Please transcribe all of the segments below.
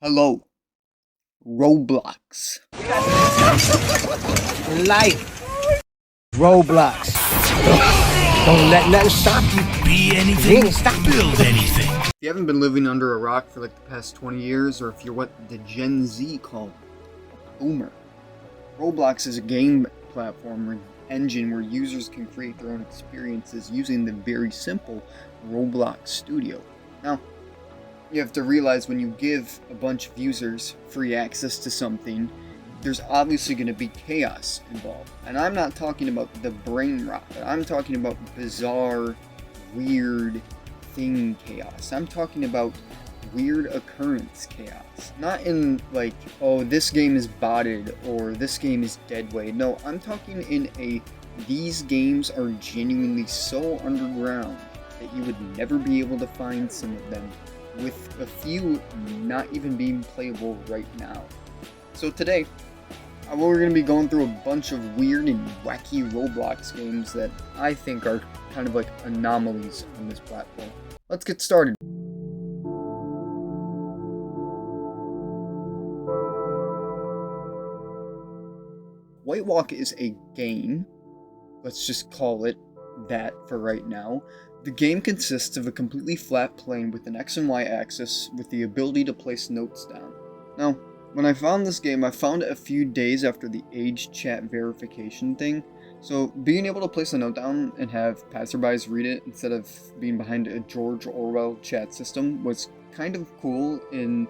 Hello, Roblox. Life. Roblox. Don't let nothing stop you. Be anything, build anything. If you haven't been living under a rock for like the past 20 years, or if you're what the Gen Z call a boomer, Roblox is a game platform engine where users can create their own experiences using the very simple Roblox Studio. Now, you have to realize when you give a bunch of users free access to something, there's obviously going to be chaos involved. And I'm not talking about the brain rot, I'm talking about bizarre, weird thing chaos. I'm talking about weird occurrence chaos. Not in like, oh, this game is botted or this game is dead way. No, I'm talking in a, these games are genuinely so underground that you would never be able to find some of them, with a few not even being playable right now. So today, we're going to be going through a bunch of weird and wacky Roblox games that I think are kind of like anomalies on this platform. Let's get started. White Walk is a game, let's just call it that for right now. The game consists of a completely flat plane with an X and Y axis with the ability to place notes down. Now, when I found this game, I found it a few days after the age chat verification thing, so being able to place a note down and have passerbys read it instead of being behind a George Orwell chat system was kind of cool in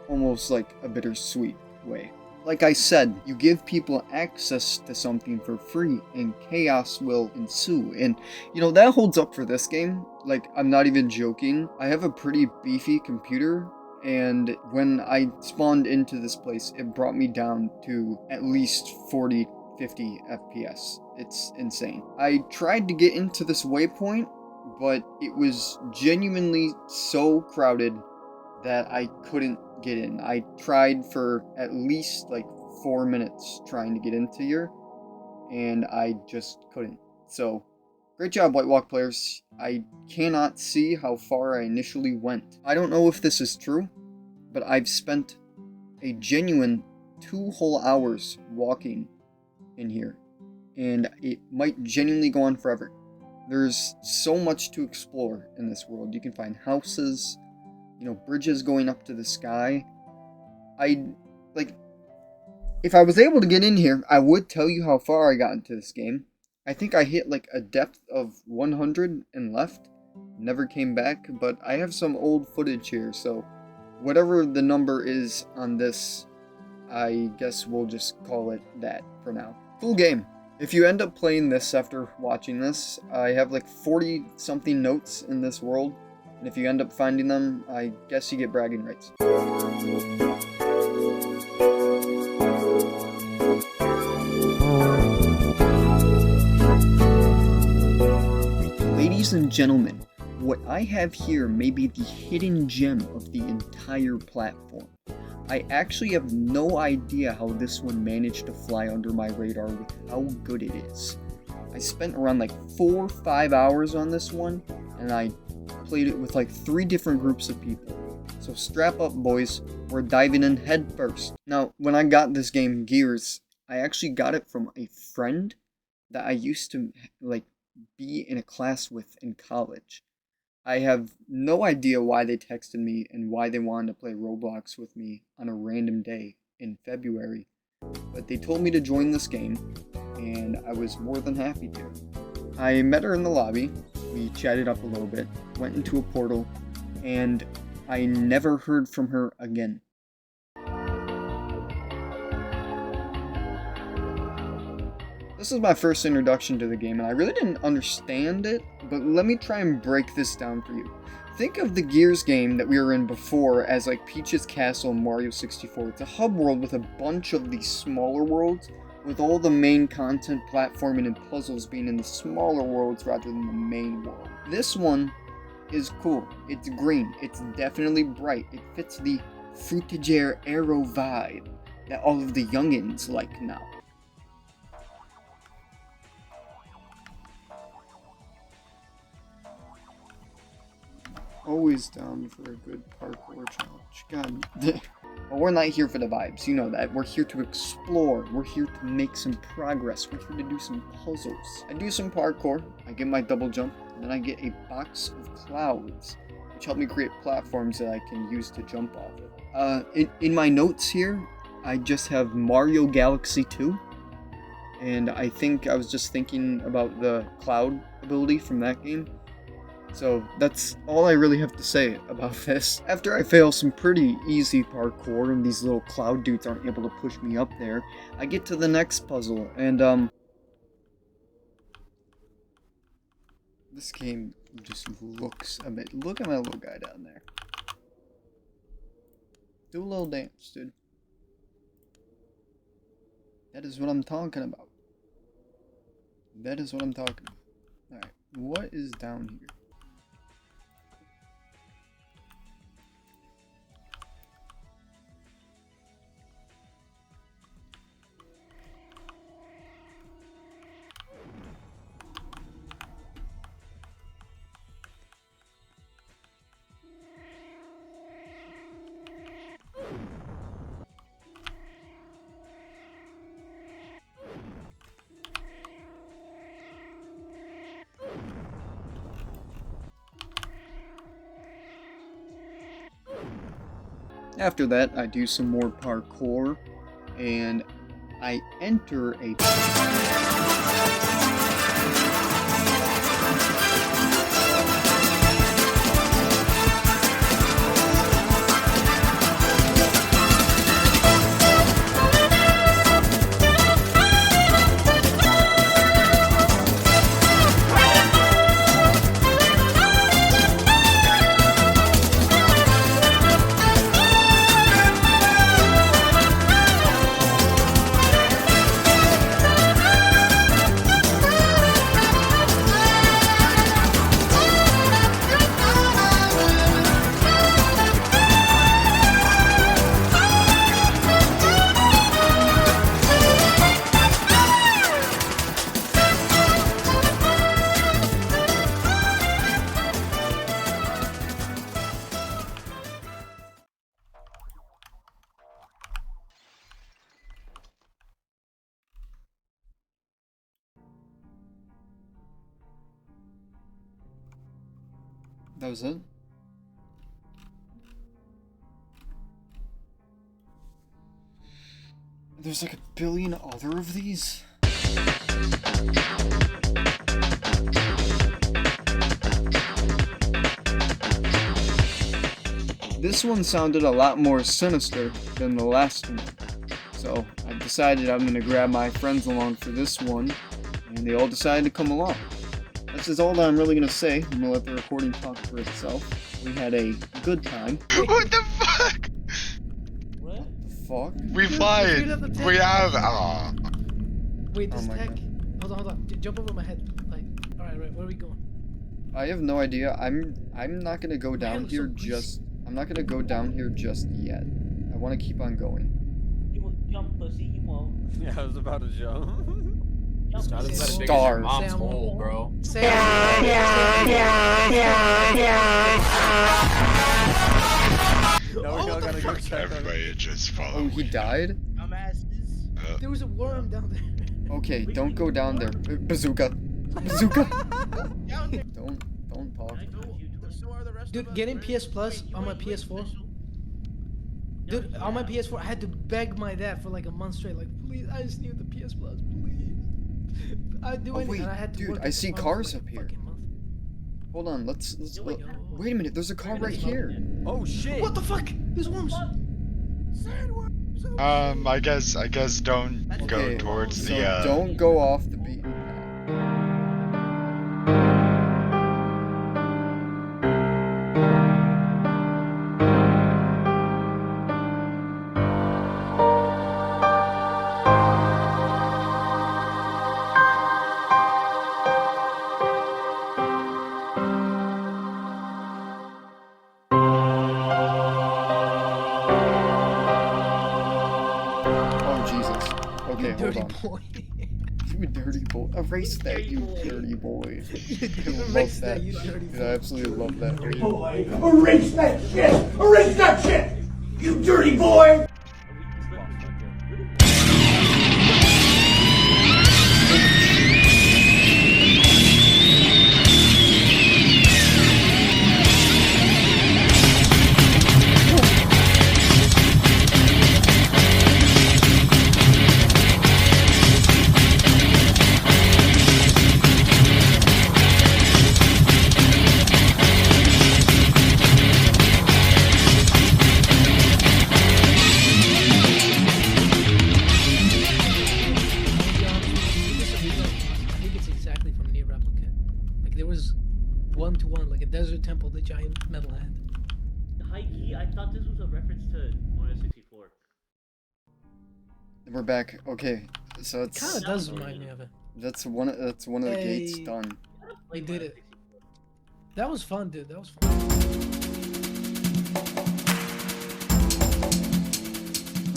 almost like a bittersweet way. Like I said, you give people access to something for free and chaos will ensue. And you know, that holds up for this game. Like, I'm not even joking. I have a pretty beefy computer, and when I spawned into this place, it brought me down to at least 40, 50 FPS. It's insane. I tried to get into this waypoint, but it was genuinely so crowded that I couldn't get in. I tried for at least like 4 minutes trying to get into here, and I just couldn't. So, great job, White Walk players. I cannot see how far I initially went. I don't know if this is true, but I've spent a genuine 2 whole hours walking in here, and it might genuinely go on forever. There's so much to explore in this world. You can find houses, you know, bridges going up to the sky. If I was able to get in here, I would tell you how far I got into this game. I think I hit like a depth of 100 and left. Never came back, but I have some old footage here, so whatever the number is on this, I guess we'll just call it that for now. Cool game. If you end up playing this after watching this, I have like 40 something notes in this world. And if you end up finding them, I guess you get bragging rights. Ladies and gentlemen, what I have here may be the hidden gem of the entire platform. I actually have no idea how this one managed to fly under my radar with how good it is. I spent around like 4 or 5 hours on this one, and I played it with like 3 different groups of people. So strap up, boys, we're diving in head first. Now, when I got this game, Gears, I actually got it from a friend that I used to like be in a class with in college. I have no idea why they texted me and why they wanted to play Roblox with me on a random day in February, but they told me to join this game, and I was more than happy to. I met her in the lobby, we chatted up a little bit, went into a portal, and I never heard from her again. This is my first introduction to the game, and I really didn't understand it, but let me try and break this down for you. Think of the Gears game that we were in before as like Peach's Castle in Mario 64. It's a hub world with a bunch of these smaller worlds, with all the main content, platforming, and puzzles being in the smaller worlds rather than the main world. This one is cool. It's green. It's definitely bright. It fits the Fruitiger Arrow vibe that all of the youngins like now. always down for a good parkour challenge. God. Well, we're not here for the vibes, you know that. We're here to explore. We're here to make some progress. We're here to do some puzzles. I do some parkour. I get my double jump. And then I get a box of clouds, which help me create platforms that I can use to jump off of. In my notes here, I just have Mario Galaxy 2. And I think I was just thinking about the cloud ability from that game. So that's all I really have to say about this. After I fail some pretty easy parkour and these little cloud dudes aren't able to push me up there, I get to the next puzzle and this game just looks a bit. Look at my little guy down there. Do a little dance, dude. That is what I'm talking about. That is what I'm talking about. Alright, what is down here? After that, I do some more parkour, and I enter a... That was it? There's like a billion other of these? This one sounded a lot more sinister than the last one. So I decided I'm gonna grab my friends along for this one, and they all decided to come along. That's just all that I'm really gonna say. I'm gonna let the recording talk for itself. We had a good time. What the fuck? What? Fuck? We flying. We have. Wait, this Oh my tech. God. Hold on. Jump over my head. Like, all right. Where are we going? I have no idea. I'm not gonna go down looks here so just. I'm not gonna go down here just yet. I want to keep on going. You will jump, pussy. You won't. Yeah, I was about to jump. Jump, Not pussy. as big as your Stars. mom's hole, bro. Say No, we all gotta go check on it. Everybody just follow. Oh, he died? Dumbasses. There was a worm down there. Okay, don't go down there. Bazooka. Bazooka. Down there. Don't talk. I told you to. So are the rest Dude, of us, getting right? PS Plus Wait, on my wait, PS4. special? Dude, Yeah, on my yeah. PS4, I had to beg my dad for like a month straight. Like, please, I just need the PS Plus, please. I'd do Oh, anything. wait, and I had to dude, work I at the see farm for, cars like, up a here. fucking month. Hold on, let's Yo, look. yo. Wait a minute, there's a car right here. Oh shit! What the fuck? There's worms. Sandworms. I guess don't go Okay, towards so the. don't go off the beaten path. Oh Jesus. Okay, You hold dirty on. boy. You dirty boy. Erase that, you dirty boy. Erase that, you dirty Dude, I absolutely love that. Boy, erase that shit! Erase that shit! You dirty boy! I think it's exactly from Near Replicant. Like there was one-to-one, like a desert temple, the giant metal head. High key, I thought this was a reference to Mario 64. We're back. Okay, so It kind of does remind me of it. that's one of the gates Hey. done. They did it. That was fun, dude. That was fun.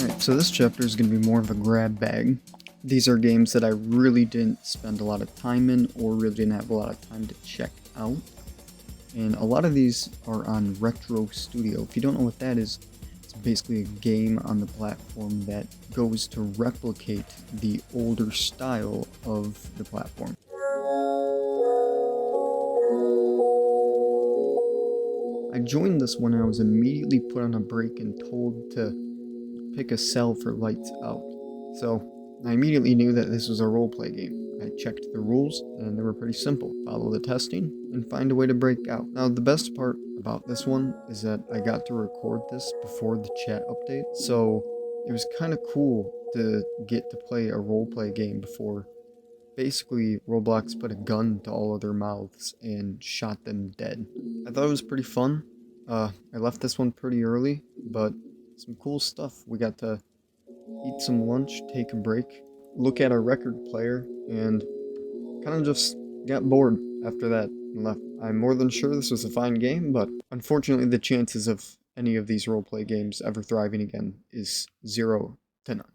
Alright, so this chapter is going to be more of a grab bag. These are games that I really didn't spend a lot of time in, or really didn't have a lot of time to check out. And a lot of these are on Retro Studio. If you don't know what that is, it's basically a game on the platform that goes to replicate the older style of the platform. I joined this when I was immediately put on a break and told to pick a cell for lights out. So I immediately knew that this was a roleplay game. I checked the rules and they were pretty simple. Follow the testing and find a way to break out. Now the best part about this one is that I got to record this before the chat update, so it was kind of cool to get to play a roleplay game before basically Roblox put a gun to all of their mouths and shot them dead. I thought it was pretty fun. I left this one pretty early, but some cool stuff. We got to eat some lunch, take a break, look at our record player, and kind of just got bored after that and left. I'm more than sure this was a fine game, but unfortunately the chances of any of these roleplay games ever thriving again is 0 to none.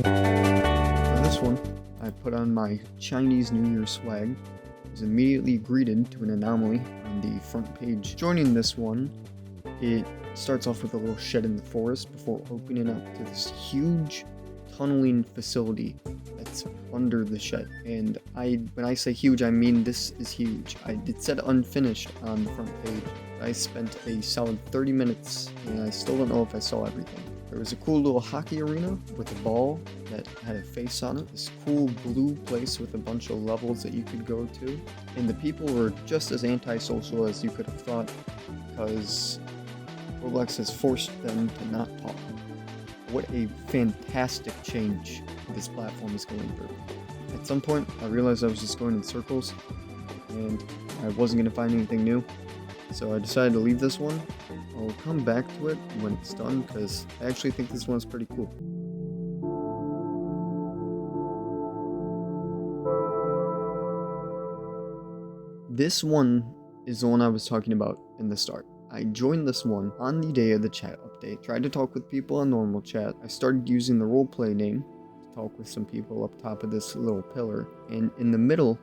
For this one, I put on my Chinese New Year swag. I was immediately greeted to an anomaly on the front page. Joining this one, it starts off with a little shed in the forest before opening up to this huge tunneling facility that's under the shed. And when I say huge, I mean this is huge. It said unfinished on the front page. I spent a solid 30 minutes and I still don't know if I saw everything. There was a cool little hockey arena with a ball that had a face on it. This cool blue place with a bunch of levels that you could go to. And the people were just as antisocial as you could have thought, because Roblox has forced them to not talk. What a fantastic change this platform is going through. At some point, I realized I was just going in circles, and I wasn't going to find anything new, so I decided to leave this one. I'll come back to it when it's done, because I actually think this one's pretty cool. This one is the one I was talking about in the start. I joined this one on the day of the chat update, tried to talk with people on normal chat. I started using the roleplay name to talk with some people up top of this little pillar, and in the middle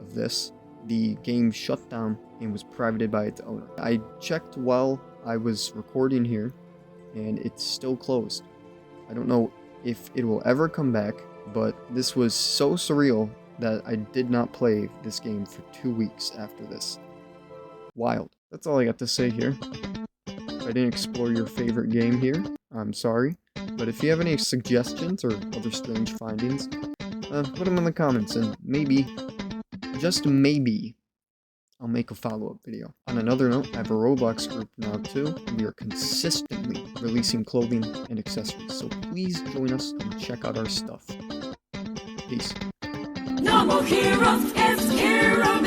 of this, the game shut down and was privated by its owner. I checked while I was recording here, and it's still closed. I don't know if it will ever come back, but this was so surreal that I did not play this game for 2 weeks after this. Wild. That's all I got to say here. If I didn't explore your favorite game here, I'm sorry. But if you have any suggestions or other strange findings, put them in the comments, and maybe, just maybe, I'll make a follow-up video. On another note, I have a Roblox group now too, and we are consistently releasing clothing and accessories, so please join us and check out our stuff. Peace. No more heroes, it's Kira,